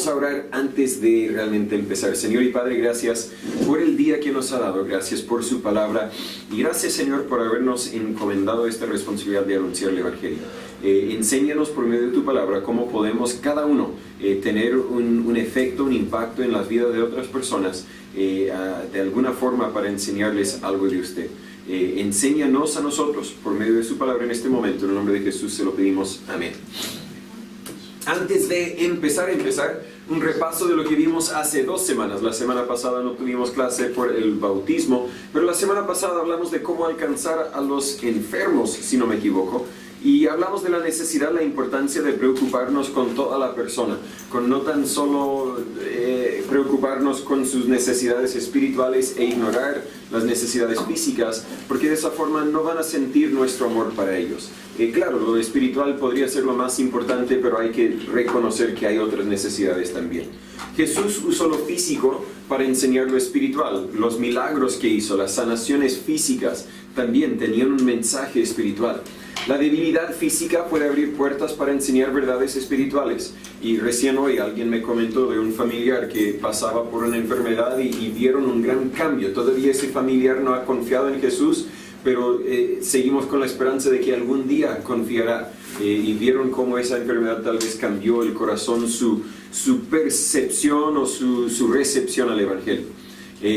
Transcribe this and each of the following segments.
Vamos a orar antes de realmente empezar. Señor y Padre, gracias por el día que nos ha dado, gracias por su palabra y gracias, Señor, por habernos encomendado esta responsabilidad de anunciar el Evangelio. Enséñanos por medio de tu palabra cómo podemos cada uno tener un efecto, un impacto en las vidas de otras personas de alguna forma para enseñarles algo de usted. Enséñanos a nosotros por medio de su palabra en este momento. En el nombre de Jesús se lo pedimos. Amén. Antes de empezar, un repaso de lo que vimos hace 2 semanas. La semana pasada no tuvimos clase por el bautismo, pero la semana pasada hablamos de cómo alcanzar a los enfermos, si no me equivoco. Y hablamos de la necesidad, la importancia de preocuparnos con toda la persona, con no tan solo preocuparnos con sus necesidades espirituales e ignorar las necesidades físicas, porque de esa forma no van a sentir nuestro amor para ellos. Claro, lo espiritual podría ser lo más importante, pero hay que reconocer que hay otras necesidades también. Jesús usó lo físico para enseñar lo espiritual. Los milagros que hizo, las sanaciones físicas, también tenían un mensaje espiritual. La debilidad física puede abrir puertas para enseñar verdades espirituales. Y recién hoy alguien me comentó de un familiar que pasaba por una enfermedad y vieron un gran cambio. Todavía ese familiar no ha confiado en Jesús, pero seguimos con la esperanza de que algún día confiará. Y vieron cómo esa enfermedad tal vez cambió el corazón, su percepción o su recepción al Evangelio.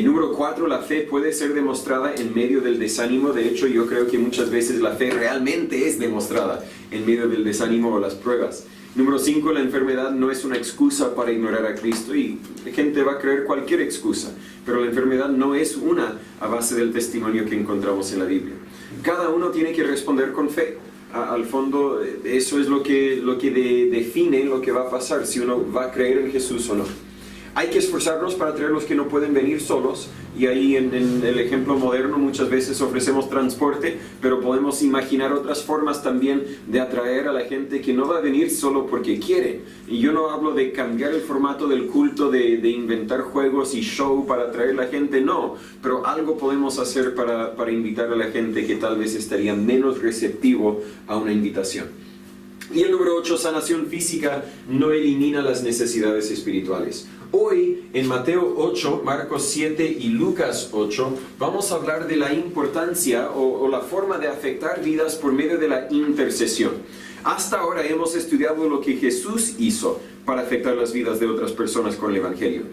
Número 4, la fe puede ser demostrada en medio del desánimo. De hecho, yo creo que muchas veces la fe realmente es demostrada en medio del desánimo o las pruebas. Número 5, la enfermedad no es una excusa para ignorar a Cristo y la gente va a creer cualquier excusa, pero la enfermedad no es una a base del testimonio que encontramos en la Biblia. Cada uno tiene que responder con fe. Al fondo, eso es lo que define lo que va a pasar, si uno va a creer en Jesús o no. Hay que esforzarnos para traer los que no pueden venir solos, y ahí en el ejemplo moderno muchas veces ofrecemos transporte, pero podemos imaginar otras formas también de atraer a la gente que no va a venir solo porque quiere. Y yo no hablo de cambiar el formato del culto, de inventar juegos y show para atraer a la gente, no, pero algo podemos hacer para invitar a la gente que tal vez estaría menos receptivo a una invitación. Y el número 8, sanación física no elimina las necesidades espirituales. Hoy, en Mateo 8, Marcos 7 y Lucas 8, vamos a hablar de la importancia o la forma de afectar vidas por medio de la intercesión. Hasta ahora hemos estudiado lo que Jesús hizo para afectar las vidas de otras personas con el Evangelio.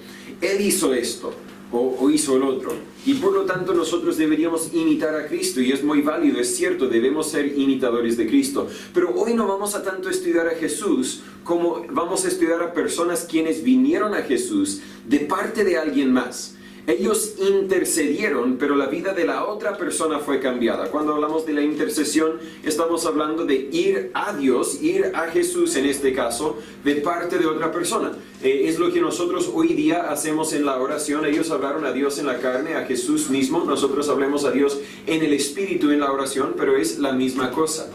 Él hizo esto o hizo el otro, y por lo tanto nosotros deberíamos imitar a Cristo, y es muy válido, es cierto, debemos ser imitadores de Cristo, pero hoy no vamos a tanto estudiar a Jesús como vamos a estudiar a personas quienes vinieron a Jesús de parte de alguien más. Ellos intercedieron, pero la vida de la otra persona fue cambiada. Cuando hablamos de la intercesión, estamos hablando de ir a Dios, ir a Jesús en este caso, de parte de otra persona. Es lo que nosotros hoy día hacemos en la oración. Ellos hablaron a Dios en la carne, a Jesús mismo. Nosotros hablamos a Dios en el Espíritu en la oración, pero es la misma cosa.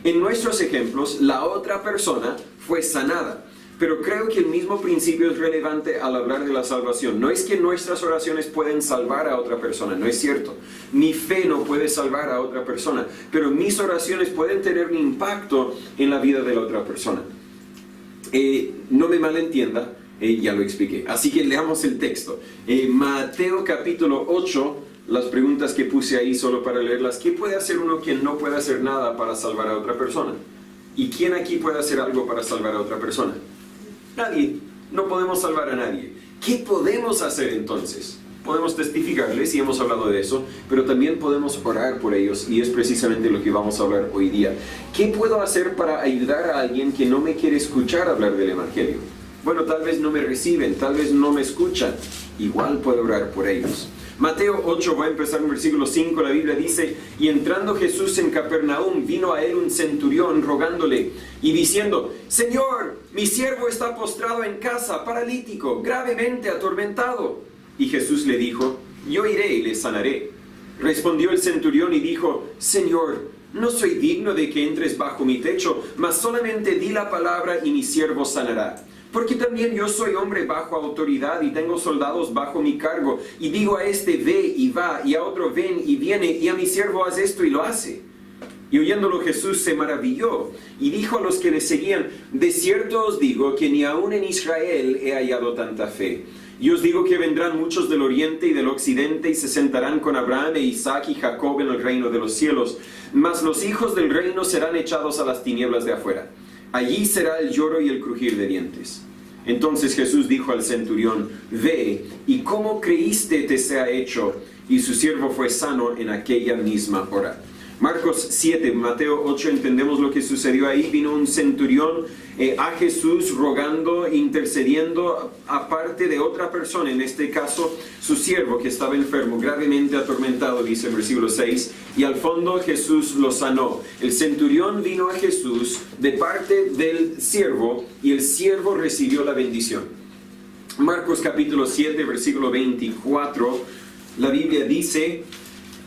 En nuestros ejemplos, la otra persona fue sanada. Pero creo que el mismo principio es relevante al hablar de la salvación. No es que nuestras oraciones pueden salvar a otra persona, no es cierto. Mi fe no puede salvar a otra persona, pero mis oraciones pueden tener un impacto en la vida de la otra persona. No me malentienda, ya lo expliqué. Así que leamos el texto. Mateo capítulo 8, las preguntas que puse ahí solo para leerlas. ¿Qué puede hacer uno quien no puede hacer nada para salvar a otra persona? ¿Y quién aquí puede hacer algo para salvar a otra persona? Nadie. No podemos salvar a nadie. ¿Qué podemos hacer entonces? Podemos testificarles, y hemos hablado de eso, pero también podemos orar por ellos, y es precisamente lo que vamos a hablar hoy día. ¿Qué puedo hacer para ayudar a alguien que no me quiere escuchar hablar del Evangelio? Bueno, tal vez no me reciben, tal vez no me escuchan. Igual puedo orar por ellos. Mateo 8, va a empezar en versículo 5, la Biblia dice: y entrando Jesús en Capernaum, vino a él un centurión rogándole y diciendo: Señor, mi siervo está postrado en casa, paralítico, gravemente atormentado. Y Jesús le dijo: yo iré y le sanaré. Respondió el centurión y dijo: Señor, no soy digno de que entres bajo mi techo, mas solamente di la palabra y mi siervo sanará. Porque también yo soy hombre bajo autoridad y tengo soldados bajo mi cargo, y digo a este ve y va, y a otro ven y viene, y a mi siervo haz esto y lo hace. Y oyéndolo Jesús se maravilló y dijo a los que le seguían: de cierto os digo que ni aun en Israel he hallado tanta fe. Y os digo que vendrán muchos del oriente y del occidente y se sentarán con Abraham e Isaac y Jacob en el reino de los cielos. Mas los hijos del reino serán echados a las tinieblas de afuera. Allí será el lloro y el crujir de dientes. Entonces Jesús dijo al centurión: ve, y como creíste te sea hecho. Y su siervo fue sano en aquella misma hora. Marcos 7, Mateo 8, entendemos lo que sucedió ahí. Vino un centurión a Jesús rogando, intercediendo, aparte de otra persona, en este caso su siervo que estaba enfermo, gravemente atormentado, dice el versículo 6, y al fondo Jesús lo sanó. El centurión vino a Jesús de parte del siervo y el siervo recibió la bendición. Marcos capítulo 7, versículo 24, la Biblia dice: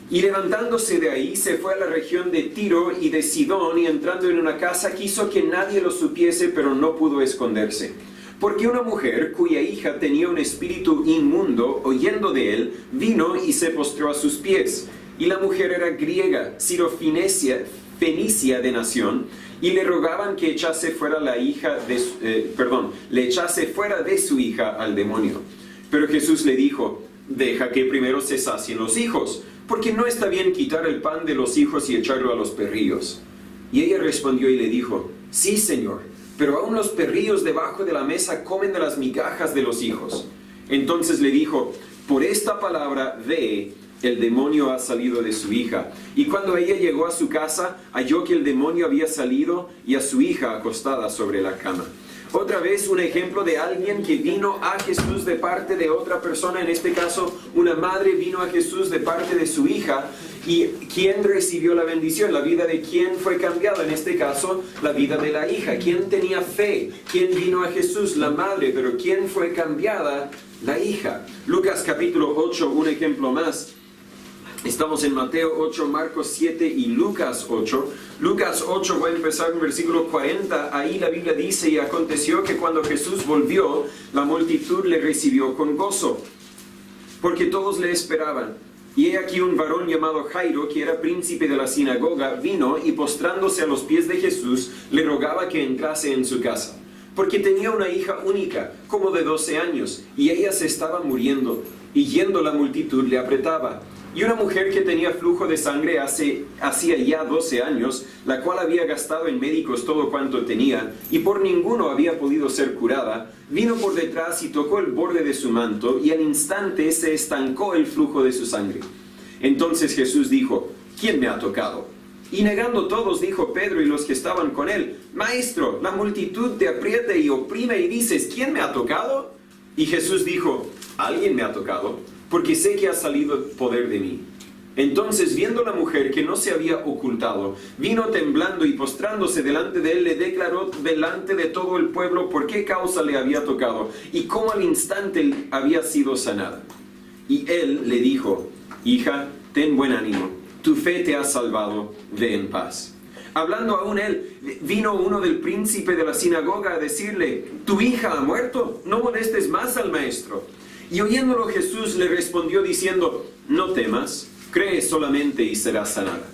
y levantándose de ahí se fue a la región de Tiro y de Sidón, y entrando en una casa quiso que nadie lo supiese, pero no pudo esconderse. Porque una mujer cuya hija tenía un espíritu inmundo, oyendo de él, vino y se postró a sus pies. Y la mujer era griega, sirofenicia de nación, y le rogaban que echase fuera le echase fuera de su hija al demonio. Pero Jesús le dijo: deja que primero se sacien los hijos, porque no está bien quitar el pan de los hijos y echarlo a los perrillos. Y ella respondió y le dijo: sí, Señor, pero aún los perrillos debajo de la mesa comen de las migajas de los hijos. Entonces le dijo: por esta palabra, ve, el demonio ha salido de su hija. Y cuando ella llegó a su casa, halló que el demonio había salido y a su hija acostada sobre la cama. Otra vez un ejemplo de alguien que vino a Jesús de parte de otra persona. En este caso, una madre vino a Jesús de parte de su hija. ¿Y quién recibió la bendición? La vida de quién fue cambiada. En este caso, la vida de la hija. ¿Quién tenía fe? ¿Quién vino a Jesús? La madre. Pero ¿quién fue cambiada? La hija. Lucas capítulo 8, un ejemplo más. Estamos en Mateo 8, Marcos 7 y Lucas 8. Lucas 8, voy a empezar en versículo 40. Ahí la Biblia dice: y aconteció que cuando Jesús volvió, la multitud le recibió con gozo, porque todos le esperaban. Y he aquí un varón llamado Jairo, que era príncipe de la sinagoga, vino y postrándose a los pies de Jesús, le rogaba que entrase en su casa, porque tenía una hija única, como de 12 años, y ella se estaba muriendo, y yendo la multitud le apretaba. Y una mujer que tenía flujo de sangre hacía ya 12 años, la cual había gastado en médicos todo cuanto tenía, y por ninguno había podido ser curada, vino por detrás y tocó el borde de su manto, y al instante se estancó el flujo de su sangre. Entonces Jesús dijo: ¿quién me ha tocado? Y negando todos, dijo Pedro y los que estaban con él: Maestro, la multitud te aprieta y oprime y dices: ¿quién me ha tocado? Y Jesús dijo: alguien me ha tocado, porque sé que ha salido poder de mí. Entonces, viendo la mujer que no se había ocultado, vino temblando y postrándose delante de él, le declaró delante de todo el pueblo por qué causa le había tocado y cómo al instante había sido sanada. Y él le dijo: hija, ten buen ánimo, tu fe te ha salvado, ve en paz. Hablando aún él, vino uno del príncipe de la sinagoga a decirle: tu hija ha muerto, no molestes más al maestro. Y oyéndolo Jesús le respondió diciendo: no temas, cree solamente y serás sanada.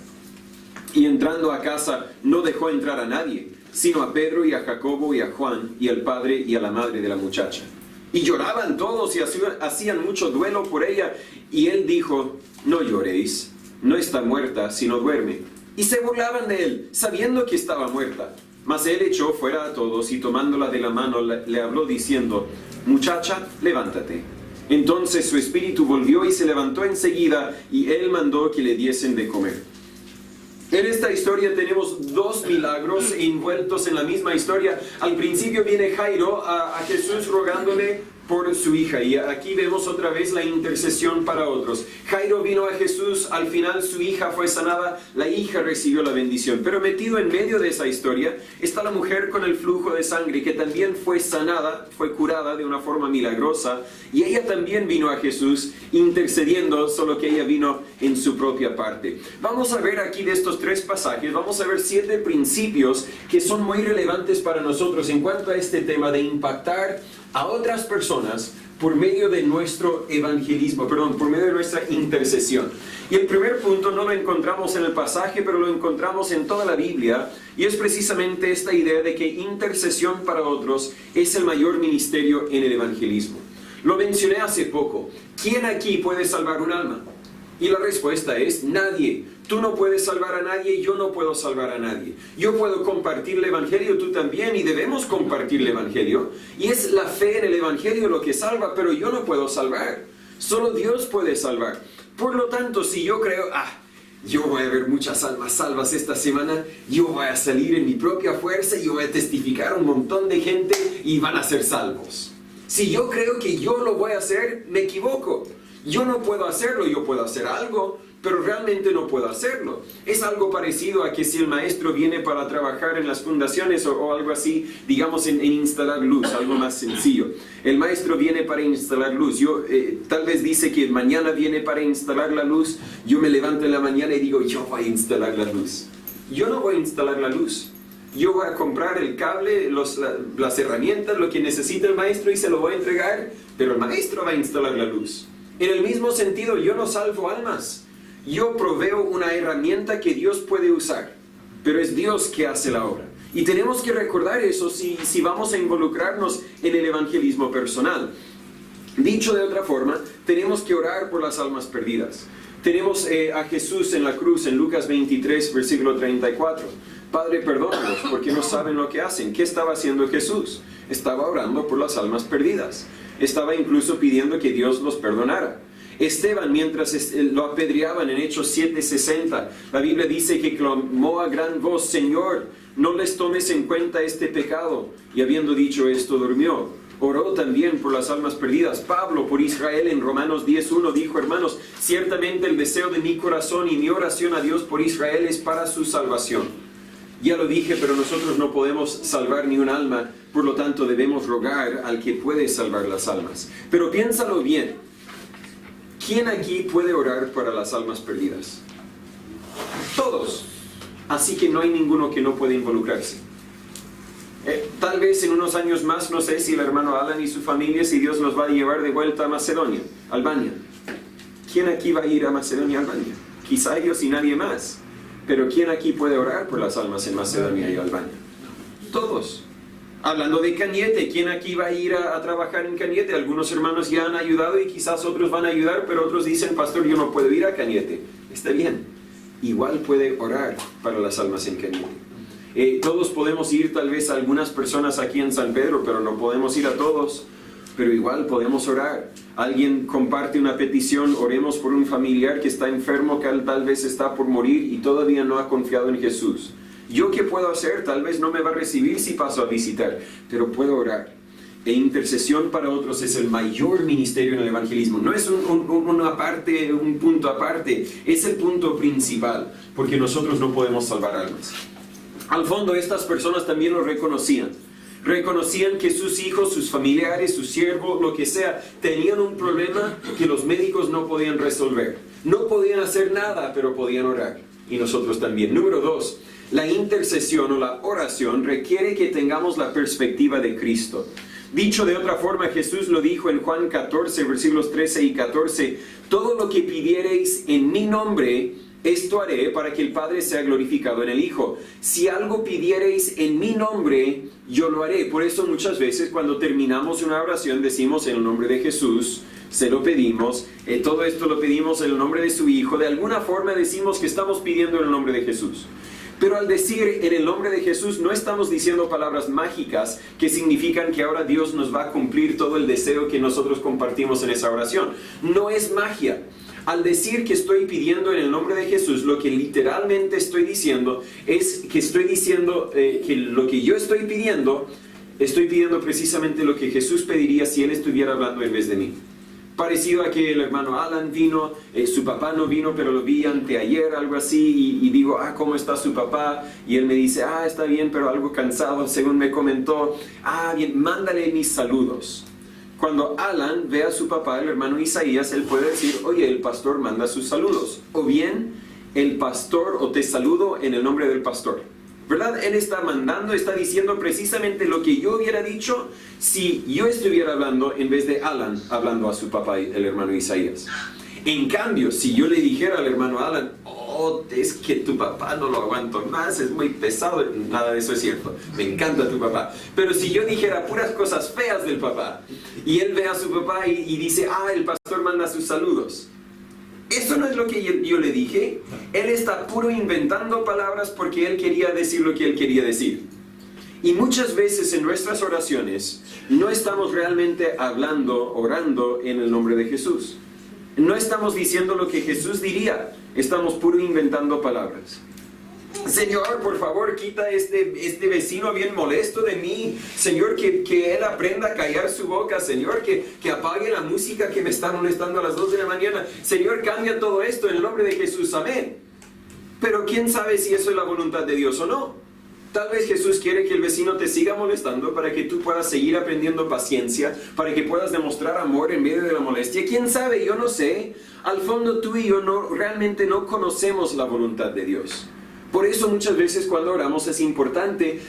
Y entrando a casa no dejó entrar a nadie, sino a Pedro y a Jacobo y a Juan y al padre y a la madre de la muchacha. Y lloraban todos y hacían mucho duelo por ella. Y él dijo: no lloréis, no está muerta, sino duerme. Y se burlaban de él, sabiendo que estaba muerta. Mas él echó fuera a todos y tomándola de la mano le habló diciendo: muchacha, levántate. Entonces su espíritu volvió y se levantó enseguida, y él mandó que le diesen de comer. En esta historia tenemos dos milagros envueltos en la misma historia. Al principio viene Jairo a Jesús rogándole por su hija, y aquí vemos otra vez la intercesión para otros. Jairo vino a Jesús, al final su hija fue sanada, la hija recibió la bendición. Pero metido en medio de esa historia está la mujer con el flujo de sangre, que también fue sanada, fue curada de una forma milagrosa, y ella también vino a Jesús intercediendo, solo que ella vino en su propia parte. Vamos a ver aquí de estos tres pasajes, vamos a ver 7 principios que son muy relevantes para nosotros en cuanto a este tema de impactar a otras personas por medio de nuestro evangelismo, por medio de nuestra intercesión. Y el primer punto no lo encontramos en el pasaje, pero lo encontramos en toda la Biblia, y es precisamente esta idea de que intercesión para otros es el mayor ministerio en el evangelismo. Lo mencioné hace poco. ¿Quién aquí puede salvar un alma? Y la respuesta es nadie. Tú no puedes salvar a nadie, yo no puedo salvar a nadie. Yo puedo compartir el evangelio, tú también, y debemos compartir el evangelio. Y es la fe en el evangelio lo que salva, pero yo no puedo salvar. Solo Dios puede salvar. Por lo tanto, si yo creo, yo voy a ver muchas almas salvas esta semana, yo voy a salir en mi propia fuerza y yo voy a testificar a un montón de gente y van a ser salvos. Si yo creo que yo lo voy a hacer, me equivoco. Yo no puedo hacerlo, yo puedo hacer algo, pero realmente no puedo hacerlo. Es algo parecido a que si el maestro viene para trabajar en las fundaciones o algo así, digamos en instalar luz, algo más sencillo. El maestro viene para instalar luz. Tal vez dice que mañana viene para instalar la luz. Yo me levanto en la mañana y digo, yo voy a instalar la luz. Yo no voy a instalar la luz. Yo voy a comprar el cable, las herramientas, lo que necesita el maestro y se lo voy a entregar, pero el maestro va a instalar la luz. En el mismo sentido, yo no salvo almas. Yo proveo una herramienta que Dios puede usar, pero es Dios que hace la obra. Y tenemos que recordar eso si vamos a involucrarnos en el evangelismo personal. Dicho de otra forma, tenemos que orar por las almas perdidas. Tenemos a Jesús en la cruz en Lucas 23, versículo 34. Padre, perdónalos porque no saben lo que hacen. ¿Qué estaba haciendo Jesús? Estaba orando por las almas perdidas. Estaba incluso pidiendo que Dios los perdonara. Esteban, mientras lo apedreaban en Hechos 7:60, la Biblia dice que clamó a gran voz, Señor, no les tomes en cuenta este pecado. Y habiendo dicho esto, durmió. Oró también por las almas perdidas. Pablo por Israel en Romanos 10:1 dijo, hermanos, ciertamente el deseo de mi corazón y mi oración a Dios por Israel es para su salvación. Ya lo dije, pero nosotros no podemos salvar ni un alma, por lo tanto debemos rogar al que puede salvar las almas. Pero piénsalo bien. ¿Quién aquí puede orar para las almas perdidas? Todos. Así que no hay ninguno que no pueda involucrarse. Tal vez en unos años más, no sé si el hermano Alan y su familia, si Dios los va a llevar de vuelta a Macedonia, Albania. ¿Quién aquí va a ir a Macedonia, Albania? Quizá ellos y nadie más. Pero ¿quién aquí puede orar por las almas en Macedonia y Albania? Todos. Hablando de Cañete, ¿quién aquí va a ir a trabajar en Cañete? Algunos hermanos ya han ayudado y quizás otros van a ayudar, pero otros dicen, pastor, yo no puedo ir a Cañete. Está bien. Igual puede orar para las almas en Cañete. Todos podemos ir tal vez a algunas personas aquí en San Pedro, pero no podemos ir a todos. Pero igual podemos orar. Alguien comparte una petición, oremos por un familiar que está enfermo, que tal vez está por morir y todavía no ha confiado en Jesús. ¿Yo qué puedo hacer? Tal vez no me va a recibir si paso a visitar, pero puedo orar. E intercesión para otros es el mayor ministerio en el evangelismo. No es un punto aparte, es el punto principal, porque nosotros no podemos salvar almas. Al fondo, estas personas también lo reconocían. Reconocían que sus hijos, sus familiares, sus siervos, lo que sea, tenían un problema que los médicos no podían resolver. No podían hacer nada, pero podían orar. Y nosotros también. Número 2, la intercesión o la oración requiere que tengamos la perspectiva de Cristo. Dicho de otra forma, Jesús lo dijo en Juan 14, versículos 13 y 14, todo lo que pidiereis en mi nombre, esto haré para que el Padre sea glorificado en el Hijo. Si algo pidiereis en mi nombre, yo lo haré. Por eso muchas veces cuando terminamos una oración decimos en el nombre de Jesús, se lo pedimos, todo esto lo pedimos en el nombre de su Hijo. De alguna forma decimos que estamos pidiendo en el nombre de Jesús. Pero al decir en el nombre de Jesús no estamos diciendo palabras mágicas que significan que ahora Dios nos va a cumplir todo el deseo que nosotros compartimos en esa oración. No es magia. Al decir que estoy pidiendo en el nombre de Jesús, lo que literalmente estoy diciendo es que estoy diciendo que lo que yo estoy pidiendo precisamente lo que Jesús pediría si Él estuviera hablando en vez de mí. Parecido a que el hermano Alan vino, su papá no vino, pero lo vi anteayer, algo así, y digo, ¿cómo está su papá? Y él me dice, está bien, pero algo cansado, según me comentó. Bien, mándale mis saludos. Cuando Alan ve a su papá, el hermano Isaías, él puede decir, oye, el pastor manda sus saludos. O bien, el pastor, o te saludo en el nombre del pastor. ¿verdad? Él está mandando, está diciendo precisamente lo que yo hubiera dicho si yo estuviera hablando en vez de Alan hablando a su papá, el hermano Isaías. En cambio, si yo le dijera al hermano Alan, oh, es que tu papá no lo aguanto más, es muy pesado, nada de eso es cierto, me encanta tu papá. Pero si yo dijera puras cosas feas del papá, y él ve a su papá y dice, el pastor manda sus saludos. Eso no es lo que yo le dije. Él está puro inventando palabras porque él quería decir lo que él quería decir. Y muchas veces en nuestras oraciones no estamos realmente hablando, orando en el nombre de Jesús. No estamos diciendo lo que Jesús diría, estamos puro inventando palabras. Señor, por favor, quita este vecino bien molesto de mí. Señor, que él aprenda a callar su boca. Señor, que apague la música que me está molestando a las 2 de la mañana. Señor, cambia todo esto en el nombre de Jesús. Amén. Pero ¿quién sabe si eso es la voluntad de Dios o no? Tal vez Jesús quiere que el vecino te siga molestando para que tú puedas seguir aprendiendo paciencia, para que puedas demostrar amor en medio de la molestia. ¿Quién sabe? Yo no sé. Al fondo tú y yo realmente no conocemos la voluntad de Dios. Por eso muchas veces cuando oramos es importante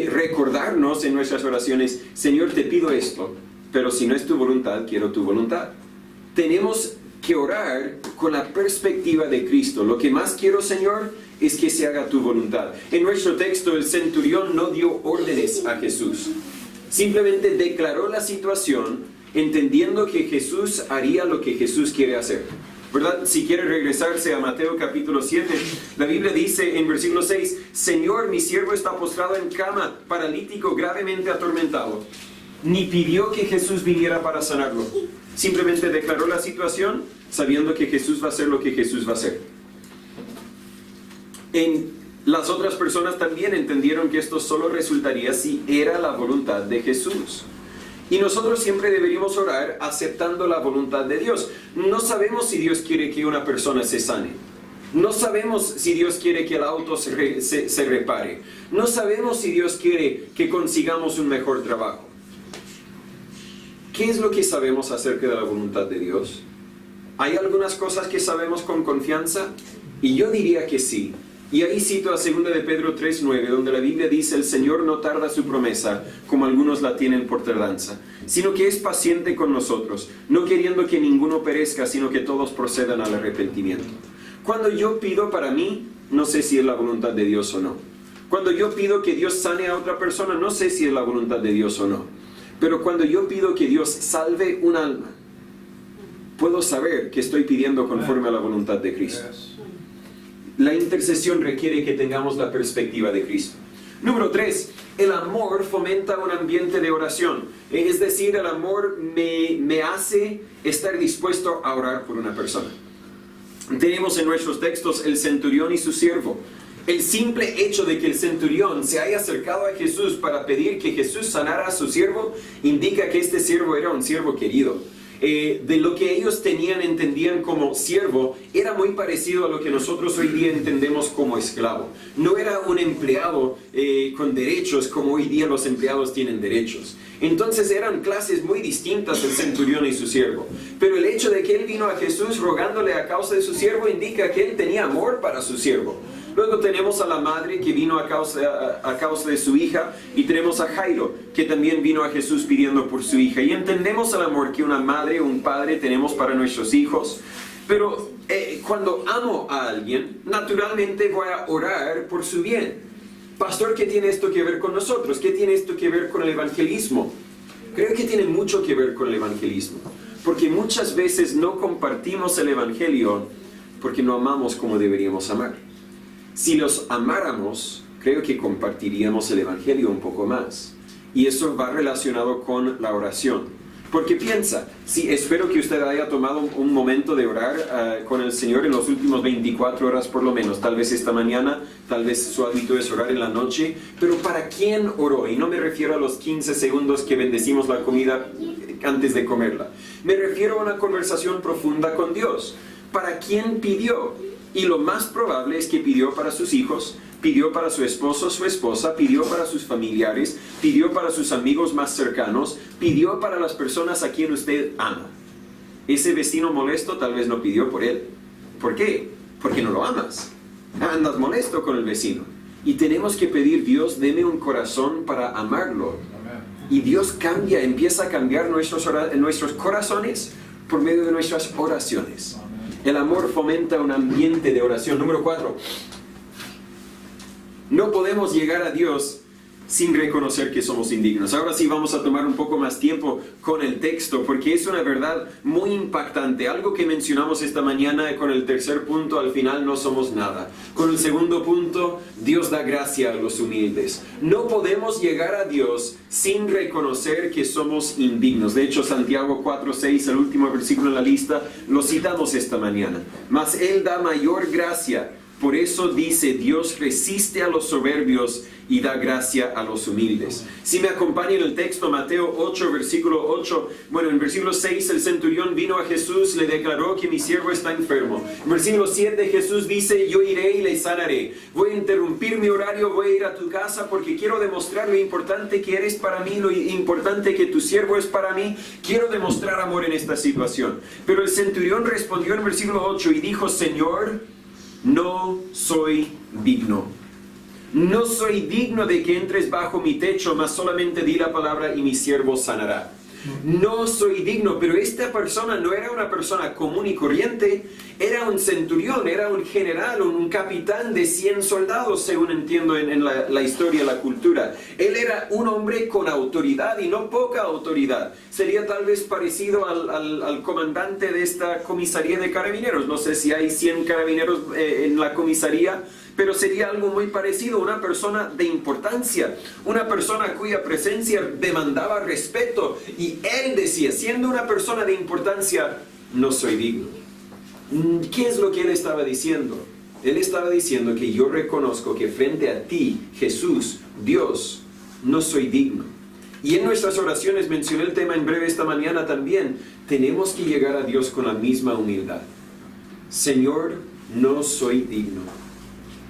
recordarnos en nuestras oraciones, Señor, te pido esto, pero si no es tu voluntad, quiero tu voluntad. Tenemos que orar con la perspectiva de Cristo. Lo que más quiero, Señor, es que se haga tu voluntad. En nuestro texto, el centurión no dio órdenes a Jesús. Simplemente declaró la situación, entendiendo que Jesús haría lo que Jesús quiere hacer. ¿Verdad? Si quiere regresarse a Mateo capítulo 7, la Biblia dice en versículo 6, Señor, mi siervo está postrado en cama, paralítico, gravemente atormentado. Ni pidió que Jesús viniera para sanarlo. Simplemente declaró la situación, sabiendo que Jesús va a hacer lo que Jesús va a hacer. Las otras personas también entendieron que esto solo resultaría si era la voluntad de Jesús. Y nosotros siempre deberíamos orar aceptando la voluntad de Dios. No sabemos si Dios quiere que una persona se sane. No sabemos si Dios quiere que el auto se repare. No sabemos si Dios quiere que consigamos un mejor trabajo. ¿Qué es lo que sabemos acerca de la voluntad de Dios? ¿Hay algunas cosas que sabemos con confianza? Y yo diría que sí. Y ahí cito a 2 de Pedro 3:9, donde la Biblia dice, el Señor no tarda su promesa, como algunos la tienen por tardanza, sino que es paciente con nosotros, no queriendo que ninguno perezca, sino que todos procedan al arrepentimiento. Cuando yo pido para mí, no sé si es la voluntad de Dios o no. Cuando yo pido que Dios sane a otra persona, no sé si es la voluntad de Dios o no. Pero cuando yo pido que Dios salve un alma, puedo saber que estoy pidiendo conforme a la voluntad de Cristo. La intercesión requiere que tengamos la perspectiva de Cristo. Número 3, el amor fomenta un ambiente de oración. Es decir, el amor me hace estar dispuesto a orar por una persona. Tenemos en nuestros textos el centurión y su siervo. El simple hecho de que el centurión se haya acercado a Jesús para pedir que Jesús sanara a su siervo, indica que este siervo era un siervo querido. De lo que ellos entendían como siervo, era muy parecido a lo que nosotros hoy día entendemos como esclavo. No era un empleado con derechos como hoy día los empleados tienen derechos. Entonces eran clases muy distintas el centurión y su siervo. Pero el hecho de que él vino a Jesús rogándole a causa de su siervo indica que él tenía amor para su siervo. Luego tenemos a la madre que vino a causa de su hija, y tenemos a Jairo que también vino a Jesús pidiendo por su hija. Y entendemos el amor que una madre o un padre tenemos para nuestros hijos. Pero cuando amo a alguien, naturalmente voy a orar por su bien. Pastor, ¿qué tiene esto que ver con nosotros? ¿Qué tiene esto que ver con el evangelismo? Creo que tiene mucho que ver con el evangelismo, porque muchas veces no compartimos el evangelio porque no amamos como deberíamos amar. Si los amáramos, creo que compartiríamos el evangelio un poco más. Y eso va relacionado con la oración. Porque piensa, espero que usted haya tomado un momento de orar con el Señor en los últimos 24 horas por lo menos. Tal vez esta mañana, tal vez su hábito es orar en la noche. Pero ¿para quién oró? Y no me refiero a los 15 segundos que bendecimos la comida antes de comerla. Me refiero a una conversación profunda con Dios. ¿Para quién pidió? Y lo más probable es que pidió para sus hijos, pidió para su esposo o su esposa, pidió para sus familiares, pidió para sus amigos más cercanos, pidió para las personas a quien usted ama. Ese vecino molesto tal vez no pidió por él. ¿Por qué? Porque no lo amas. Andas molesto con el vecino. Y tenemos que pedir, Dios, deme un corazón para amarlo. Y Dios empieza a cambiar nuestros corazones por medio de nuestras oraciones. El amor fomenta un ambiente de oración. Número 4. No podemos llegar a Dios sin reconocer que somos indignos. Ahora sí vamos a tomar un poco más tiempo con el texto, porque es una verdad muy impactante. Algo que mencionamos esta mañana con el tercer punto, al final no somos nada. Con el segundo punto, Dios da gracia a los humildes. No podemos llegar a Dios sin reconocer que somos indignos. De hecho, Santiago 4:6, el último versículo en la lista, lo citamos esta mañana. Mas Él da mayor gracia. Por eso dice, Dios resiste a los soberbios y da gracia a los humildes. Si me acompaña en el texto, Mateo 8, versículo 8, en versículo 6, el centurión vino a Jesús, le declaró que mi siervo está enfermo. En versículo 7, Jesús dice, yo iré y le sanaré. Voy a interrumpir mi horario, voy a ir a tu casa porque quiero demostrar lo importante que eres para mí, lo importante que tu siervo es para mí. Quiero demostrar amor en esta situación. Pero el centurión respondió en versículo 8 y dijo, Señor, no soy digno. No soy digno de que entres bajo mi techo, mas solamente di la palabra y mi siervo sanará. No soy digno, pero esta persona no era una persona común y corriente, era un centurión, era un general, un capitán de 100 soldados, según entiendo en la historia, la cultura. Él era un hombre con autoridad y no poca autoridad. Sería tal vez parecido al comandante de esta comisaría de carabineros. No sé si hay 100 carabineros en la comisaría, pero sería algo muy parecido, una persona de importancia, una persona cuya presencia demandaba respeto, y él decía, siendo una persona de importancia, no soy digno. ¿Qué es lo que él estaba diciendo? Él estaba diciendo que yo reconozco que frente a ti, Jesús, Dios, no soy digno. Y en nuestras oraciones, mencioné el tema en breve esta mañana también, tenemos que llegar a Dios con la misma humildad. Señor, no soy digno.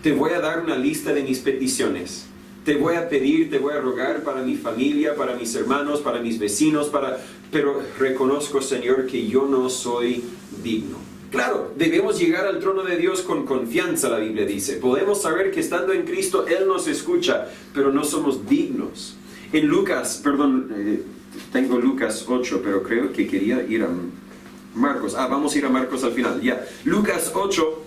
Te voy a dar una lista de mis peticiones. Te voy a pedir, te voy a rogar para mi familia, para mis hermanos, para mis vecinos, pero reconozco, Señor, que yo no soy digno. Claro, debemos llegar al trono de Dios con confianza, la Biblia dice. Podemos saber que estando en Cristo, Él nos escucha, pero no somos dignos. En tengo Lucas 8, pero creo que quería ir a Marcos. Vamos a ir a Marcos al final, ya. Lucas 8,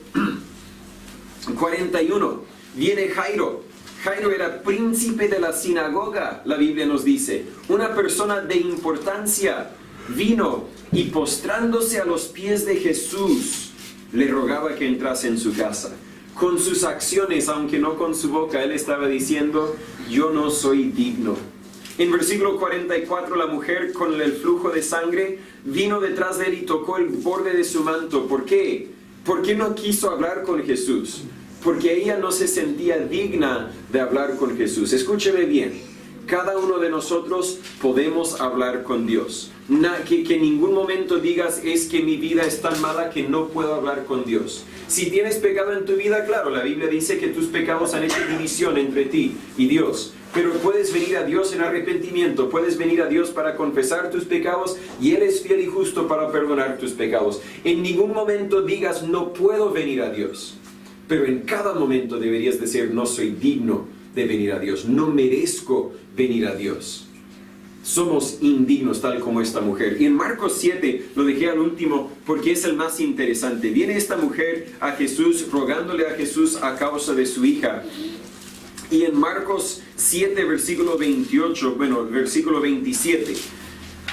41, viene Jairo. Jairo era príncipe de la sinagoga, la Biblia nos dice. Una persona de importancia. Vino y postrándose a los pies de Jesús, le rogaba que entrase en su casa. Con sus acciones, aunque no con su boca, él estaba diciendo, yo no soy digno. En versículo 44, la mujer con el flujo de sangre vino detrás de él y tocó el borde de su manto. ¿Por qué? ¿Por qué no quiso hablar con Jesús? Porque ella no se sentía digna de hablar con Jesús. Escúcheme bien. Cada uno de nosotros podemos hablar con Dios. Que en ningún momento digas, es que mi vida es tan mala que no puedo hablar con Dios. Si tienes pecado en tu vida, claro, la Biblia dice que tus pecados han hecho división entre ti y Dios. Pero puedes venir a Dios en arrepentimiento, puedes venir a Dios para confesar tus pecados y Él es fiel y justo para perdonar tus pecados. En ningún momento digas, no puedo venir a Dios. Pero en cada momento deberías decir, no soy digno de venir a Dios, no merezco venir a Dios. Somos indignos tal como esta mujer. Y en Marcos 7, lo dejé al último porque es el más interesante. Viene esta mujer a Jesús, rogándole a Jesús a causa de su hija. Y en Marcos 7, versículo 28, versículo 27,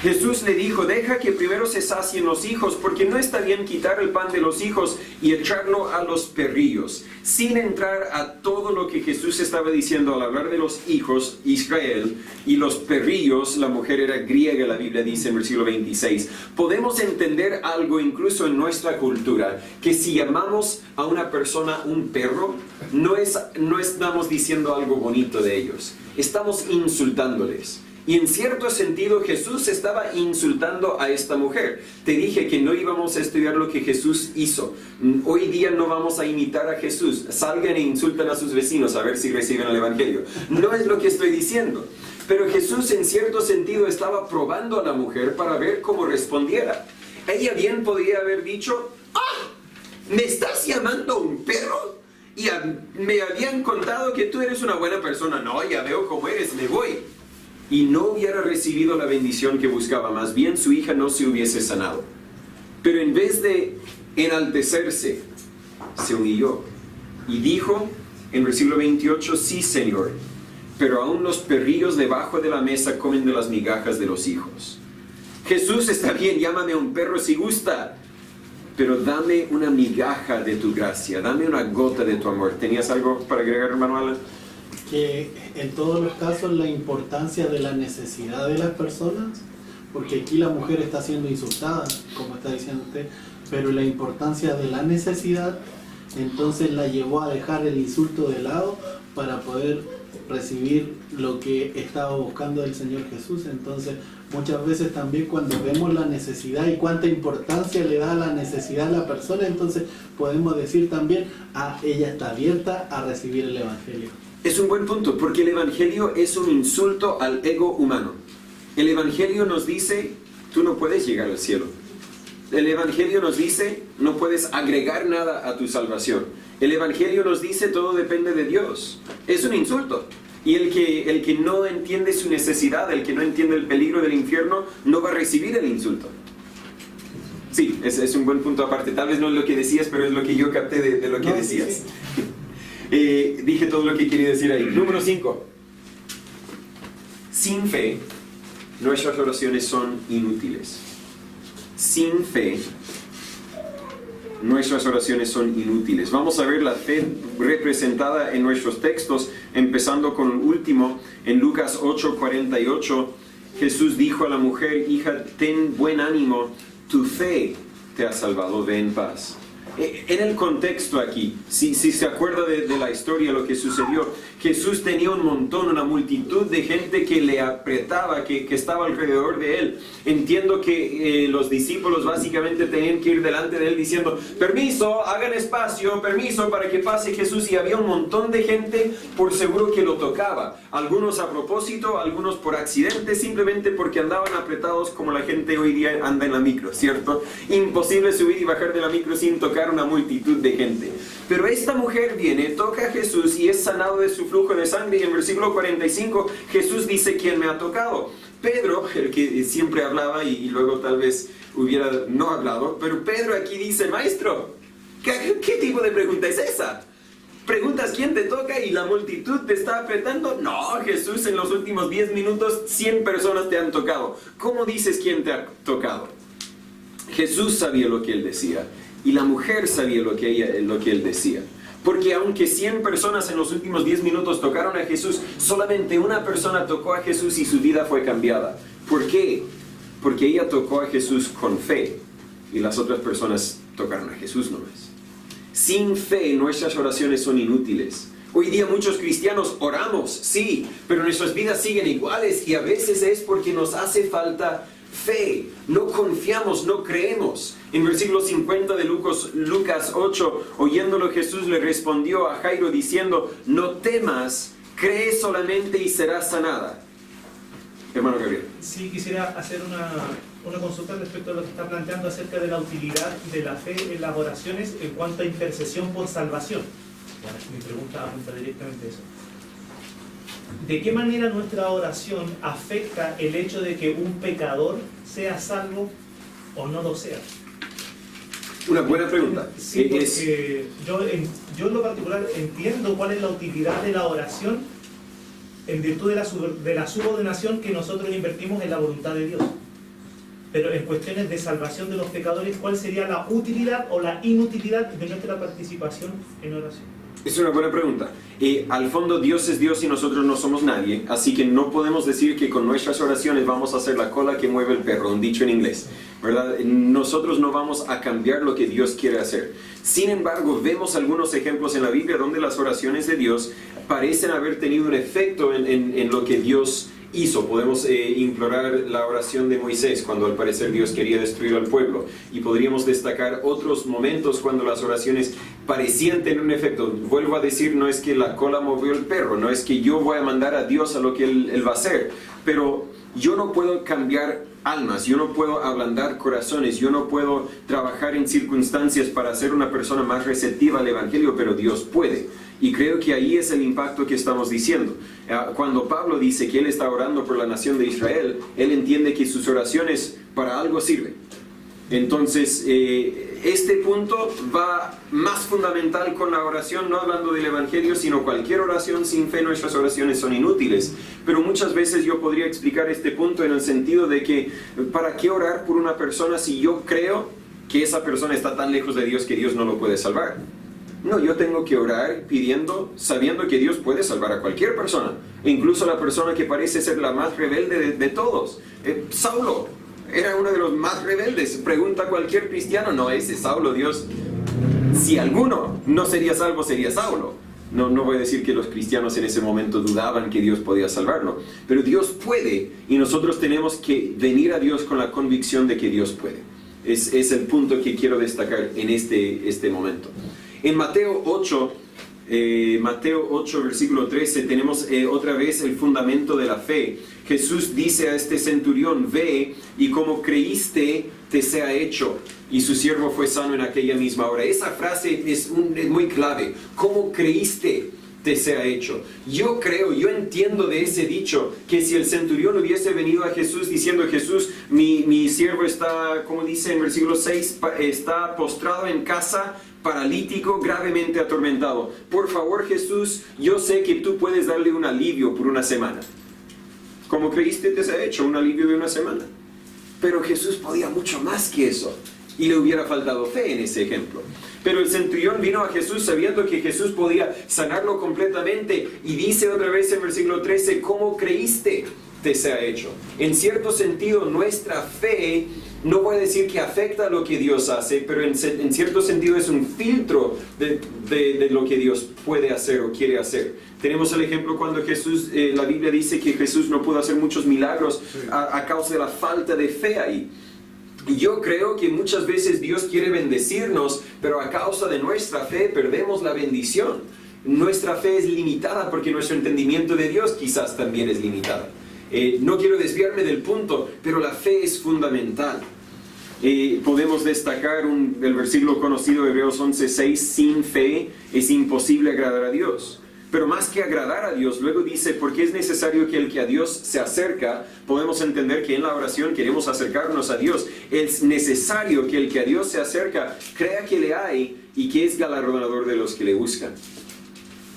Jesús le dijo, deja que primero se sacien los hijos, porque no está bien quitar el pan de los hijos y echarlo a los perrillos. Sin entrar a todo lo que Jesús estaba diciendo al hablar de los hijos, Israel, y los perrillos, la mujer era griega, la Biblia dice en versículo 26. Podemos entender algo incluso en nuestra cultura, que si llamamos a una persona un perro, no estamos diciendo algo bonito de ellos, estamos insultándoles. Y en cierto sentido Jesús estaba insultando a esta mujer. Te dije que no íbamos a estudiar lo que Jesús hizo. Hoy día no vamos a imitar a Jesús. Salgan e insultan a sus vecinos a ver si reciben el Evangelio. No es lo que estoy diciendo. Pero Jesús en cierto sentido estaba probando a la mujer para ver cómo respondiera. Ella bien podría haber dicho, ¿me estás llamando un perro? y me habían contado que tú eres una buena persona. No, ya veo cómo eres, me voy. Y no hubiera recibido la bendición que buscaba, más bien su hija no se hubiese sanado. Pero en vez de enaltecerse, se humilló y dijo en versículo 28, sí, Señor, pero aún los perrillos debajo de la mesa comen de las migajas de los hijos. Jesús, está bien, llámame un perro si gusta, pero dame una migaja de tu gracia, dame una gota de tu amor. ¿Tenías algo para agregar, hermano Alan? Que en todos los casos la importancia de la necesidad de las personas, porque aquí la mujer está siendo insultada, como está diciendo usted, pero la importancia de la necesidad, entonces la llevó a dejar el insulto de lado para poder recibir lo que estaba buscando el Señor Jesús. Entonces muchas veces también cuando vemos la necesidad y cuánta importancia le da a la necesidad a la persona, entonces podemos decir también, ella está abierta a recibir el Evangelio. Es un buen punto, porque el Evangelio es un insulto al ego humano. El Evangelio nos dice, tú no puedes llegar al cielo. El Evangelio nos dice, no puedes agregar nada a tu salvación. El Evangelio nos dice, todo depende de Dios. Es un insulto. Y el que no entiende su necesidad, el que no entiende el peligro del infierno, no va a recibir el insulto. Sí, es un buen punto aparte. Tal vez no es lo que decías, pero es lo que yo capté de lo que decías. Sí. Dije todo lo que quería decir ahí. Número 5. Sin fe, nuestras oraciones son inútiles. Sin fe, nuestras oraciones son inútiles. Vamos a ver la fe representada en nuestros textos, empezando con el último, en Lucas 8:48. Jesús dijo a la mujer, hija, ten buen ánimo, tu fe te ha salvado, ve en paz. En el contexto aquí, si se acuerda de la historia, lo que sucedió, Jesús tenía un montón, una multitud de gente que le apretaba, que estaba alrededor de él. Entiendo que los discípulos básicamente tenían que ir delante de él diciendo, permiso, hagan espacio, permiso para que pase Jesús, y había un montón de gente por seguro que lo tocaba. Algunos a propósito, algunos por accidente, simplemente porque andaban apretados como la gente hoy día anda en la micro, ¿cierto? Imposible subir y bajar de la micro sin tocar una multitud de gente. Pero esta mujer viene, toca a Jesús y es sanado de su flujo de sangre, y en versículo 45 Jesús dice, ¿quién me ha tocado? Pedro, el que siempre hablaba y luego tal vez hubiera no hablado, pero Pedro aquí dice, maestro, ¿qué tipo de pregunta es esa? Preguntas quién te toca y la multitud te está apretando. No, Jesús, en los últimos 10 minutos 100 personas te han tocado. ¿Cómo dices quién te ha tocado? Jesús sabía lo que él decía y la mujer sabía lo que él decía. Porque aunque 100 personas en los últimos 10 minutos tocaron a Jesús, solamente una persona tocó a Jesús y su vida fue cambiada. ¿Por qué? Porque ella tocó a Jesús con fe y las otras personas tocaron a Jesús nomás. Sin fe, nuestras oraciones son inútiles. Hoy día muchos cristianos oramos, sí, pero nuestras vidas siguen iguales, y a veces es porque nos hace falta fe. No confiamos, no creemos. En versículo 50 de Lucas 8, oyéndolo Jesús le respondió a Jairo diciendo, no temas, cree solamente y serás sanada. Hermano Gabriel. Sí, quisiera hacer una consulta respecto a lo que está planteando acerca de la utilidad de la fe en las oraciones en cuanto a intercesión por salvación. Bueno, mi pregunta apunta directamente a eso. ¿De qué manera nuestra oración afecta el hecho de que un pecador sea salvo o no lo sea? Una buena pregunta. Sí, porque yo en lo particular entiendo cuál es la utilidad de la oración en virtud de la subordinación que nosotros invertimos en la voluntad de Dios. Pero en cuestiones de salvación de los pecadores, ¿cuál sería la utilidad o la inutilidad de nuestra participación en oración? Es una buena pregunta. Al fondo Dios es Dios y nosotros no somos nadie, así que no podemos decir que con nuestras oraciones vamos a hacer la cola que mueve el perro, un dicho en inglés, ¿verdad? Nosotros no vamos a cambiar lo que Dios quiere hacer. Sin embargo, vemos algunos ejemplos en la Biblia donde las oraciones de Dios parecen haber tenido un efecto en lo que Dios hizo. Podemos implorar la oración de Moisés cuando al parecer Dios quería destruir al pueblo, y podríamos destacar otros momentos cuando las oraciones parecían tener un efecto. Vuelvo a decir, no es que la cola movió el perro, no es que yo voy a mandar a Dios a lo que él va a hacer, pero yo no puedo cambiar almas, yo no puedo ablandar corazones, yo no puedo trabajar en circunstancias para hacer una persona más receptiva al Evangelio, pero Dios puede. Y creo que ahí es el impacto que estamos diciendo. Cuando Pablo dice que él está orando por la nación de Israel, él entiende que sus oraciones para algo sirven. Entonces, este punto va más fundamental con la oración, no hablando del Evangelio, sino cualquier oración sin fe, nuestras oraciones son inútiles. Pero muchas veces yo podría explicar este punto en el sentido de que, ¿para qué orar por una persona si yo creo que esa persona está tan lejos de Dios que Dios no lo puede salvar? No, yo tengo que orar pidiendo, sabiendo que Dios puede salvar a cualquier persona, incluso la persona que parece ser la más rebelde de todos. Saulo era uno de los más rebeldes. Pregunta a cualquier cristiano, no, ese Saulo, Dios, si alguno no sería salvo, sería Saulo. No voy a decir que los cristianos en ese momento dudaban que Dios podía salvarlo, pero Dios puede, y nosotros tenemos que venir a Dios con la convicción de que Dios puede. Es el punto que quiero destacar en este momento. En Mateo 8, versículo 13, tenemos otra vez el fundamento de la fe. Jesús dice a este centurión, ve y como creíste te sea hecho. Y su siervo fue sano en aquella misma hora. Esa frase es muy clave. ¿Cómo creíste te sea hecho? Yo entiendo de ese dicho, que si el centurión hubiese venido a Jesús diciendo, Jesús, mi siervo está, como dice en versículo 6, está postrado en casa, paralítico, gravemente atormentado. Por favor, Jesús, yo sé que tú puedes darle un alivio por una semana. Como creíste te sea hecho, un alivio de una semana. Pero Jesús podía mucho más que eso, y le hubiera faltado fe en ese ejemplo. Pero el centurión vino a Jesús sabiendo que Jesús podía sanarlo completamente, y dice otra vez en versículo 13, ¿cómo creíste te sea hecho? En cierto sentido, nuestra fe, no voy a decir que afecta a lo que Dios hace, pero en cierto sentido es un filtro de lo que Dios puede hacer o quiere hacer. Tenemos el ejemplo cuando Jesús, la Biblia dice que Jesús no pudo hacer muchos milagros a causa de la falta de fe ahí. Y yo creo que muchas veces Dios quiere bendecirnos, pero a causa de nuestra fe perdemos la bendición. Nuestra fe es limitada porque nuestro entendimiento de Dios quizás también es limitado. No quiero desviarme del punto, pero la fe es fundamental. Podemos destacar el versículo conocido de Hebreos 11:6, sin fe es imposible agradar a Dios. Pero más que agradar a Dios, luego dice, porque es necesario que el que a Dios se acerca, podemos entender que en la oración queremos acercarnos a Dios. Es necesario que el que a Dios se acerca crea que le hay y que es galardonador de los que le buscan.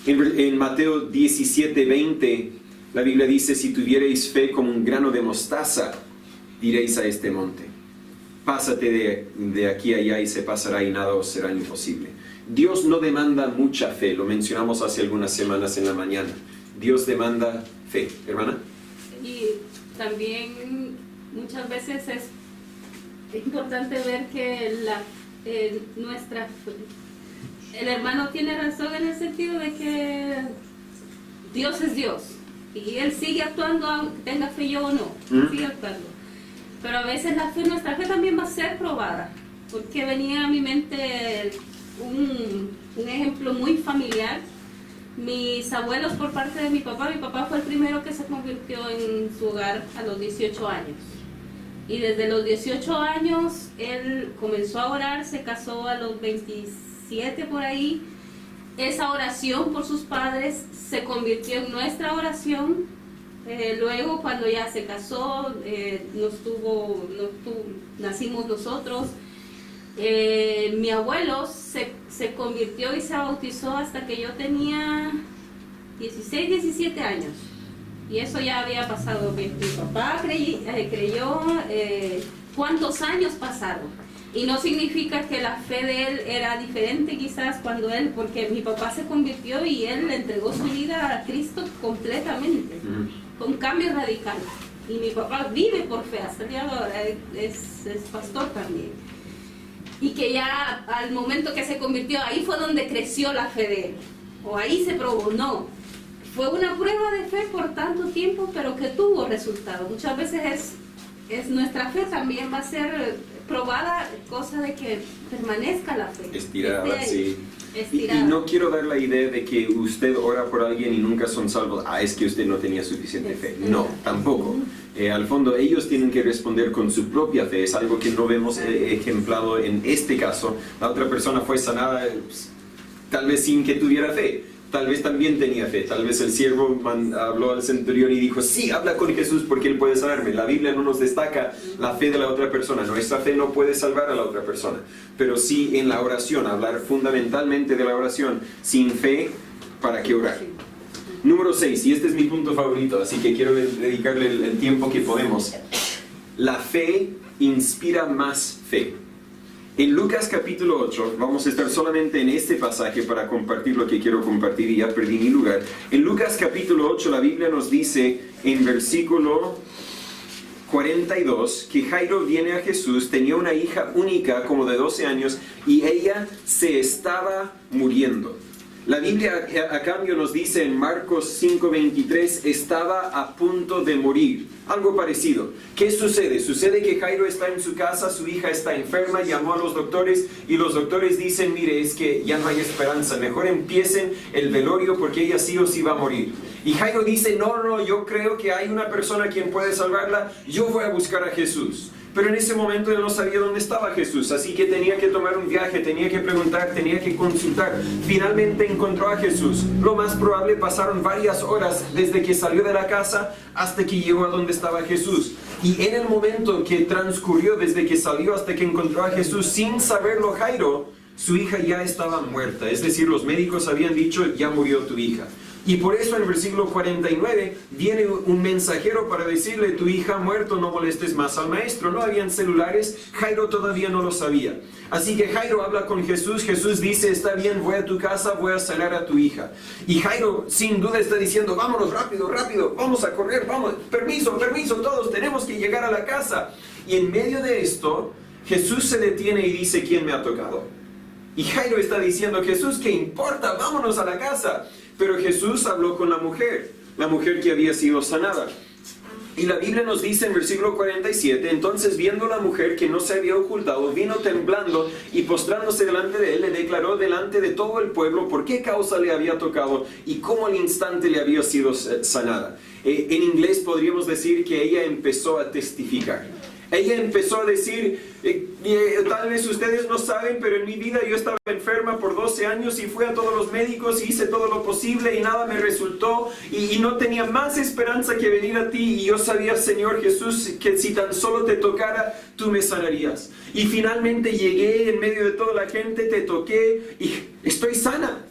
En Mateo 17:20, la Biblia dice, si tuvierais fe como un grano de mostaza, diréis a este monte, pásate de aquí a allá y se pasará y nada os será imposible. Dios no demanda mucha fe, lo mencionamos hace algunas semanas en la mañana. Dios demanda fe. ¿Hermana? Y también muchas veces es importante ver que el hermano tiene razón en el sentido de que Dios es Dios y Él sigue actuando aunque tenga fe yo o no, sigue actuando. Pero a veces nuestra fe también va a ser probada, porque venía a mi mente un ejemplo muy familiar. Mis abuelos por parte de mi papá fue el primero que se convirtió en su hogar a los 18 años. Y desde los 18 años él comenzó a orar, se casó a los 27 por ahí. Esa oración por sus padres se convirtió en nuestra oración. Luego cuando ya se casó, nacimos nosotros. Mi abuelo se convirtió y se bautizó hasta que yo tenía 16, 17 años. Y eso ya había pasado. Mi papá creyó cuántos años pasaron. Y no significa que la fe de él era diferente quizás porque mi papá se convirtió y él le entregó su vida a Cristo completamente, con cambio radical. Y mi papá vive por fe, hasta el día de ahora es pastor también. Y que ya al momento que se convirtió, ahí fue donde creció la fe de él, o ahí se probó. No, fue una prueba de fe por tanto tiempo, pero que tuvo resultado. Muchas veces nuestra fe también va a ser probada, cosa de que permanezca la fe. Estirada, sí. Y Estirada. no quiero dar la idea de que usted ora por alguien y nunca son salvos. Es que usted no tenía suficiente fe. No, tampoco. Al fondo, ellos tienen que responder con su propia fe. Es algo que no vemos ejemplado en este caso. La otra persona fue sanada, tal vez sin que tuviera fe. Tal vez también tenía fe. Tal vez el siervo habló al centurión y dijo, sí, habla con Jesús porque Él puede sanarme. La Biblia no nos destaca la fe de la otra persona. Nuestra fe no puede salvar a la otra persona. Pero sí en la oración, hablar fundamentalmente de la oración. Sin fe, ¿para qué orar? Número 6, y este es mi punto favorito, así que quiero dedicarle el tiempo que podemos. La fe inspira más fe. En Lucas capítulo 8, vamos a estar solamente en este pasaje para compartir lo que quiero compartir y ya perdí mi lugar. En Lucas capítulo 8 la Biblia nos dice en versículo 42 que Jairo viene a Jesús, tenía una hija única como de 12 años y ella se estaba muriendo. La Biblia a cambio nos dice en Marcos 5:23, estaba a punto de morir. Algo parecido. ¿Qué sucede? Sucede que Jairo está en su casa, su hija está enferma, llamó a los doctores y los doctores dicen, mire, es que ya no hay esperanza, mejor empiecen el velorio porque ella sí o sí va a morir. Y Jairo dice, no, yo creo que hay una persona quien puede salvarla, yo voy a buscar a Jesús. Pero en ese momento él no sabía dónde estaba Jesús, así que tenía que tomar un viaje, tenía que preguntar, tenía que consultar. Finalmente encontró a Jesús. Lo más probable pasaron varias horas desde que salió de la casa hasta que llegó a donde estaba Jesús. Y en el momento que transcurrió desde que salió hasta que encontró a Jesús, sin saberlo Jairo, su hija ya estaba muerta. Es decir, los médicos habían dicho, ya murió tu hija. Y por eso en el versículo 49 viene un mensajero para decirle, tu hija ha muerto, no molestes más al maestro. No habían celulares, Jairo todavía no lo sabía. Así que Jairo habla con Jesús, Jesús dice, está bien, voy a tu casa, voy a sanar a tu hija. Y Jairo sin duda está diciendo, vámonos rápido, vamos a correr, vamos, permiso, todos tenemos que llegar a la casa. Y en medio de esto, Jesús se detiene y dice, ¿quién me ha tocado? Y Jairo está diciendo, Jesús, ¿qué importa? Vámonos a la casa. Pero Jesús habló con la mujer que había sido sanada. Y la Biblia nos dice en versículo 47, entonces viendo la mujer que no se había ocultado, vino temblando y postrándose delante de él, le declaró delante de todo el pueblo por qué causa le había tocado y cómo al instante le había sido sanada. En inglés podríamos decir que ella empezó a testificar. Ella empezó a decir, tal vez ustedes no saben, pero en mi vida yo estaba enferma por 12 años y fui a todos los médicos y hice todo lo posible y nada me resultó y no tenía más esperanza que venir a ti y yo sabía, Señor Jesús, que si tan solo te tocara, tú me sanarías. Y finalmente llegué en medio de toda la gente, te toqué y estoy sana.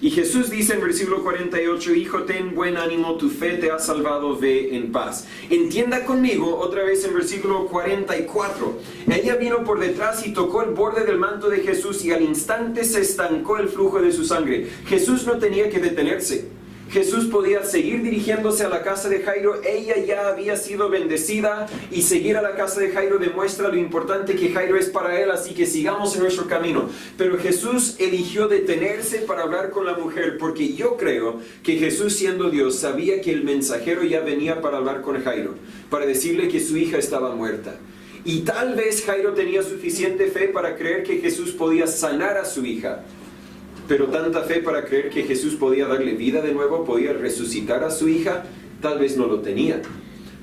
Y Jesús dice en versículo 48, hijo, ten buen ánimo, tu fe te ha salvado, ve en paz. Entienda conmigo otra vez en versículo 44. Ella vino por detrás y tocó el borde del manto de Jesús y al instante se estancó el flujo de su sangre. Jesús no tenía que detenerse. Jesús podía seguir dirigiéndose a la casa de Jairo. Ella ya había sido bendecida y seguir a la casa de Jairo demuestra lo importante que Jairo es para él, así que sigamos en nuestro camino. Pero Jesús eligió detenerse para hablar con la mujer porque yo creo que Jesús, siendo Dios, sabía que el mensajero ya venía para hablar con Jairo, para decirle que su hija estaba muerta. Y tal vez Jairo tenía suficiente fe para creer que Jesús podía sanar a su hija. Pero tanta fe para creer que Jesús podía darle vida de nuevo, podía resucitar a su hija, tal vez no lo tenía.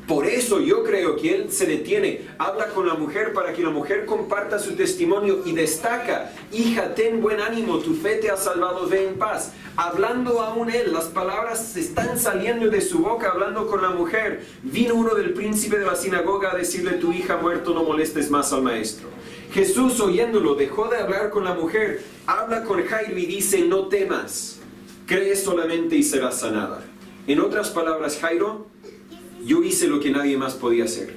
Por eso yo creo que él se detiene, habla con la mujer para que la mujer comparta su testimonio y destaca, hija, ten buen ánimo, tu fe te ha salvado, ve en paz. Hablando aún él, las palabras están saliendo de su boca, hablando con la mujer. Vino uno del príncipe de la sinagoga a decirle, tu hija ha muerto, no molestes más al maestro. Jesús, oyéndolo, dejó de hablar con la mujer, habla con Jairo y dice, no temas, cree solamente y serás sanada. En otras palabras, Jairo, yo hice lo que nadie más podía hacer.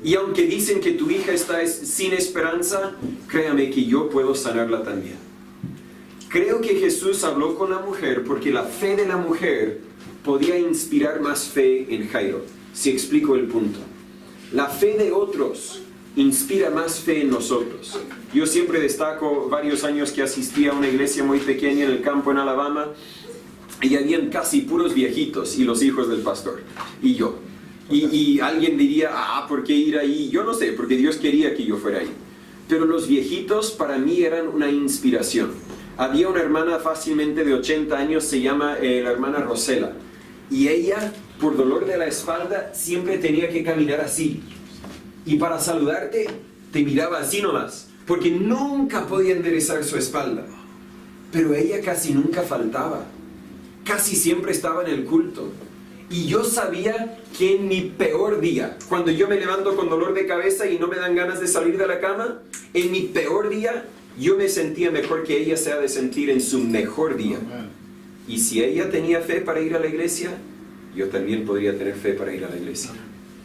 Y aunque dicen que tu hija está sin esperanza, créame que yo puedo sanarla también. Creo que Jesús habló con la mujer porque la fe de la mujer podía inspirar más fe en Jairo. Si explico el punto. La fe de otros inspira más fe en nosotros. Yo siempre destaco varios años que asistí a una iglesia muy pequeña en el campo en Alabama y habían casi puros viejitos y los hijos del pastor y yo. Y alguien diría, ¿por qué ir ahí? Yo no sé, porque Dios quería que yo fuera ahí. Pero los viejitos para mí eran una inspiración. Había una hermana fácilmente de 80 años, se llama la hermana Rosela. Y ella, por dolor de la espalda, siempre tenía que caminar así. Y para saludarte, te miraba así nomás, porque nunca podía enderezar su espalda. Pero ella casi nunca faltaba. Casi siempre estaba en el culto. Y yo sabía que en mi peor día, cuando yo me levanto con dolor de cabeza y no me dan ganas de salir de la cama, en mi peor día, yo me sentía mejor que ella se ha de sentir en su mejor día. Y si ella tenía fe para ir a la iglesia, yo también podría tener fe para ir a la iglesia.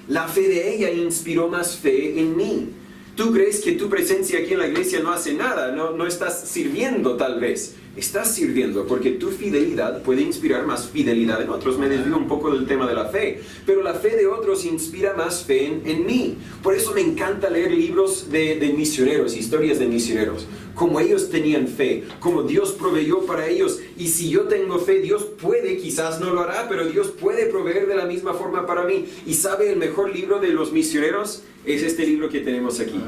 La fe de ella inspiró más fe en mí. ¿Tú crees que tu presencia aquí en la iglesia no hace nada? No estás sirviendo tal vez. Estás sirviendo porque tu fidelidad puede inspirar más fidelidad en otros. Me desvío un poco del tema de la fe, pero la fe de otros inspira más fe en mí. Por eso me encanta leer libros de misioneros, historias de misioneros. Como ellos tenían fe, como Dios proveyó para ellos. Y si yo tengo fe, Dios puede, quizás no lo hará, pero Dios puede proveer de la misma forma para mí. ¿Y sabe el mejor libro de los misioneros? Es este libro que tenemos aquí.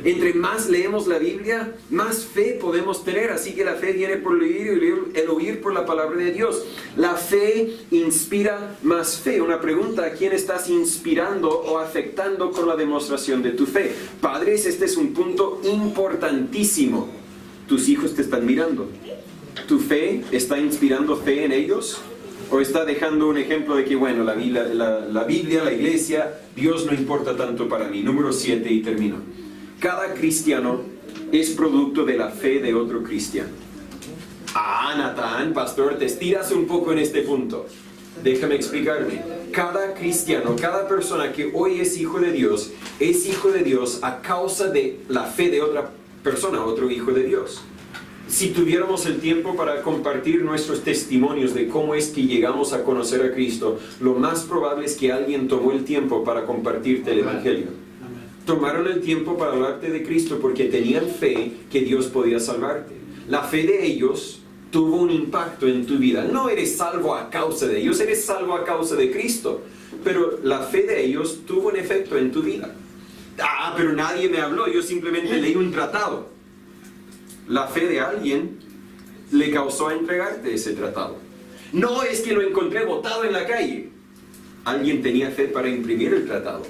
Entre más leemos la Biblia, más fe podemos tener. Así que la fe viene por el oír y el oír por la palabra de Dios. La fe inspira más fe. Una pregunta: ¿a quién estás inspirando o afectando con la demostración de tu fe? Padres, este es un punto importantísimo. Tus hijos te están mirando. ¿Tu fe está inspirando fe en ellos? ¿O está dejando un ejemplo de que, bueno, la Biblia, la iglesia, Dios no importa tanto para mí? Número 7 y termino. Cada cristiano es producto de la fe de otro cristiano. Natán, pastor, te estiras un poco en este punto. Déjame explicarme. Cada cristiano, cada persona que hoy es hijo de Dios a causa de la fe de otra persona, otro hijo de Dios. Si tuviéramos el tiempo para compartir nuestros testimonios de cómo es que llegamos a conocer a Cristo, lo más probable es que alguien tomó el tiempo para compartirte el Evangelio. Tomaron el tiempo para hablarte de Cristo porque tenían fe que Dios podía salvarte. La fe de ellos tuvo un impacto en tu vida. No eres salvo a causa de ellos, eres salvo a causa de Cristo. Pero la fe de ellos tuvo un efecto en tu vida. Pero nadie me habló, yo simplemente leí un tratado. La fe de alguien le causó a entregarte ese tratado. No es que lo encontré botado en la calle. Alguien tenía fe para imprimir el tratado.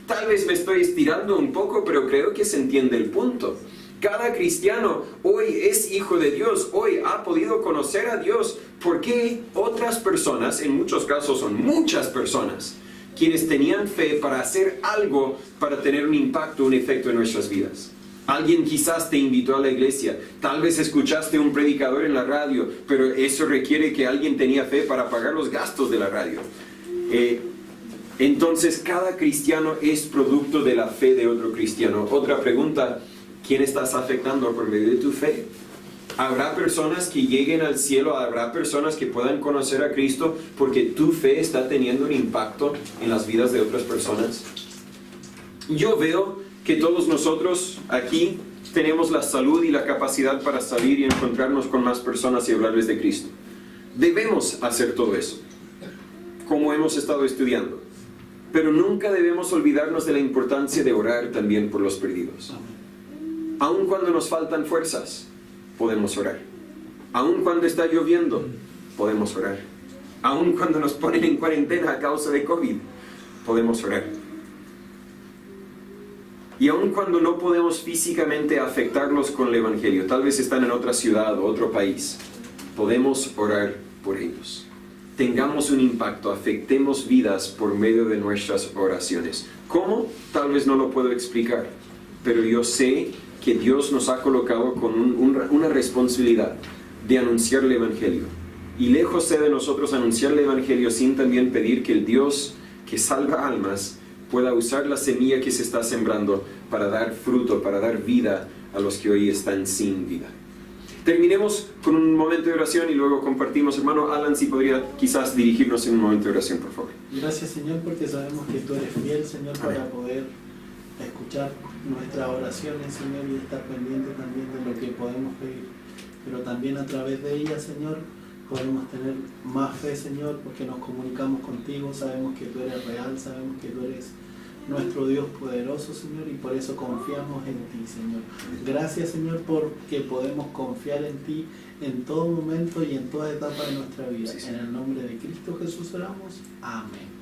Tal vez me estoy estirando un poco, pero creo que se entiende el punto. Cada cristiano hoy es hijo de Dios, hoy ha podido conocer a Dios. Porque otras personas, en muchos casos son muchas personas, quienes tenían fe para hacer algo para tener un impacto, un efecto en nuestras vidas. Alguien quizás te invitó a la iglesia, tal vez escuchaste un predicador en la radio, pero eso requiere que alguien tenía fe para pagar los gastos de la radio. Entonces cada cristiano es producto de la fe de otro cristiano. Otra pregunta: ¿quién estás afectando por medio de tu fe? ¿Habrá personas que lleguen al cielo? ¿Habrá personas que puedan conocer a Cristo porque tu fe está teniendo un impacto en las vidas de otras personas? Yo veo que todos nosotros aquí tenemos la salud y la capacidad para salir y encontrarnos con más personas y hablarles de Cristo. Debemos hacer todo eso, como hemos estado estudiando. Pero nunca debemos olvidarnos de la importancia de orar también por los perdidos. Aun cuando nos faltan fuerzas, podemos orar. Aun cuando está lloviendo, podemos orar. Aun cuando nos ponen en cuarentena a causa de COVID, podemos orar. Y aun cuando no podemos físicamente afectarlos con el Evangelio, tal vez están en otra ciudad o otro país, podemos orar por ellos. Tengamos un impacto, afectemos vidas por medio de nuestras oraciones. ¿Cómo? Tal vez no lo puedo explicar, pero yo sé que Dios nos ha colocado con una responsabilidad de anunciar el Evangelio. Y lejos sea de nosotros anunciar el Evangelio sin también pedir que el Dios que salva almas pueda usar la semilla que se está sembrando para dar fruto, para dar vida a los que hoy están sin vida. Terminemos con un momento de oración y luego compartimos. Hermano Alan, si podría quizás dirigirnos en un momento de oración, por favor. Gracias, Señor, porque sabemos que tú eres fiel, Señor, para poder escuchar nuestras oraciones, Señor, y estar pendiente también de lo que podemos pedir. Pero también a través de ellas, Señor, podemos tener más fe, Señor, porque nos comunicamos contigo, sabemos que tú eres real, sabemos que tú eres nuestro Dios poderoso, Señor, y por eso confiamos en ti, Señor. Gracias, Señor, porque podemos confiar en ti en todo momento y en toda etapa de nuestra vida. Sí, sí. En el nombre de Cristo Jesús oramos. Amén.